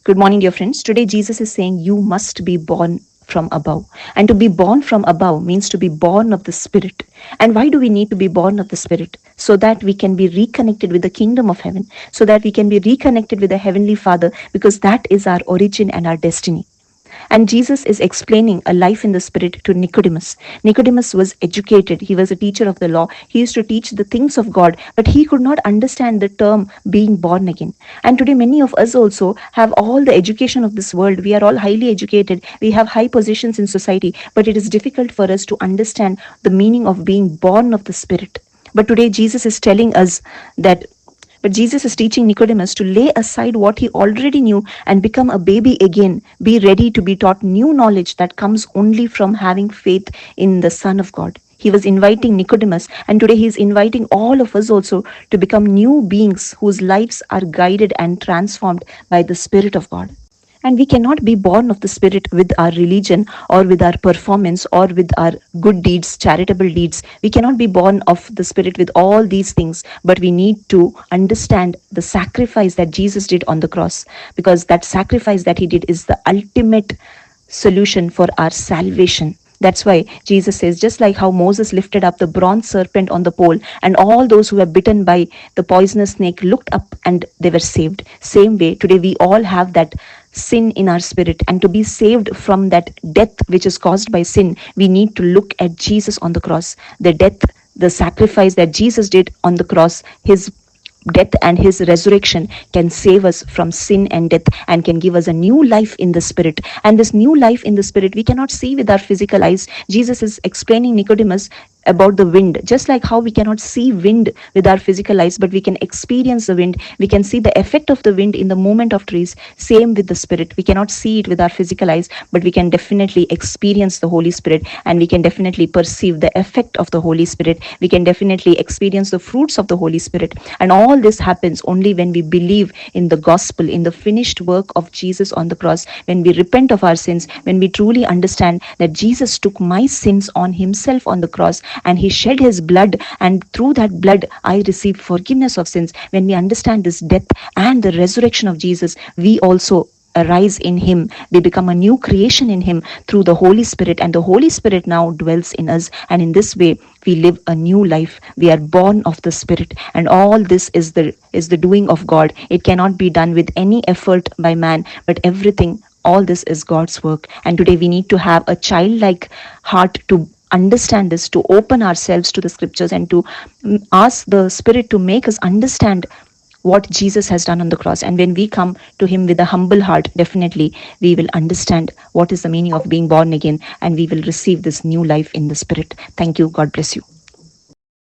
Good morning, dear friends. Today, Jesus is saying you must be born from above. And to be born from above means to be born of the Spirit. And why do we need to be born of the Spirit? So that we can be reconnected with the kingdom of heaven, so that we can be reconnected with the Heavenly Father, because that is our origin and our destiny. And Jesus is explaining a life in the Spirit to Nicodemus. Nicodemus was educated, he was a teacher of the law, he used to teach the things of God, but he could not understand the term being born again. And today, many of us also have all the education of this world. We are all highly educated, we have high positions in society, but it is difficult for us to understand the meaning of being born of the Spirit. But today, Jesus is telling us that but Jesus is teaching Nicodemus to lay aside what he already knew and become a baby again. Be ready to be taught new knowledge that comes only from having faith in the Son of God. He was inviting Nicodemus, and today he is inviting all of us also to become new beings whose lives are guided and transformed by the Spirit of God. And we cannot be born of the Spirit with our religion or with our performance or with our good deeds, charitable deeds. We cannot be born of the Spirit with all these things, but we need to understand the sacrifice that Jesus did on the cross, because that sacrifice that he did is the ultimate solution for our salvation. That's why Jesus says, just like how Moses lifted up the bronze serpent on the pole, and all those who were bitten by the poisonous snake looked up and they were saved. Same way, today we all have that sin in our spirit, and to be saved from that death which is caused by sin, we need to look at Jesus on the cross. The death, the sacrifice that Jesus did on the cross, his death and his resurrection can save us from sin and death and can give us a new life in the Spirit. And this new life in the Spirit we cannot see with our physical eyes. Jesus is explaining Nicodemus about the wind, just like how we cannot see wind with our physical eyes, but we can experience the wind. We can see the effect of the wind in the movement of trees. Same with the Spirit. We cannot see it with our physical eyes, but we can definitely experience the Holy Spirit, and we can definitely perceive the effect of the Holy Spirit. We can definitely experience the fruits of the Holy Spirit. And all this happens only when we believe in the gospel, in the finished work of Jesus on the cross, when we repent of our sins, when we truly understand that Jesus took my sins on himself on the cross, and he shed his blood, and through that blood I receive forgiveness of sins. When we understand this death and the resurrection of Jesus, we also arise in him. We become a new creation in him through the Holy Spirit, and the Holy Spirit now dwells in us, and in this way we live a new life. We are born of the Spirit, and all this is the doing of God. It cannot be done with any effort by man, but everything, all this is God's work. And today we need to have a childlike heart to understand this, to open ourselves to the scriptures, and to ask the Spirit to make us understand what Jesus has done on the cross. And when we come to him with a humble heart, definitely we will understand what is the meaning of being born again, and we will receive this new life in the Spirit. Thank you. God bless you.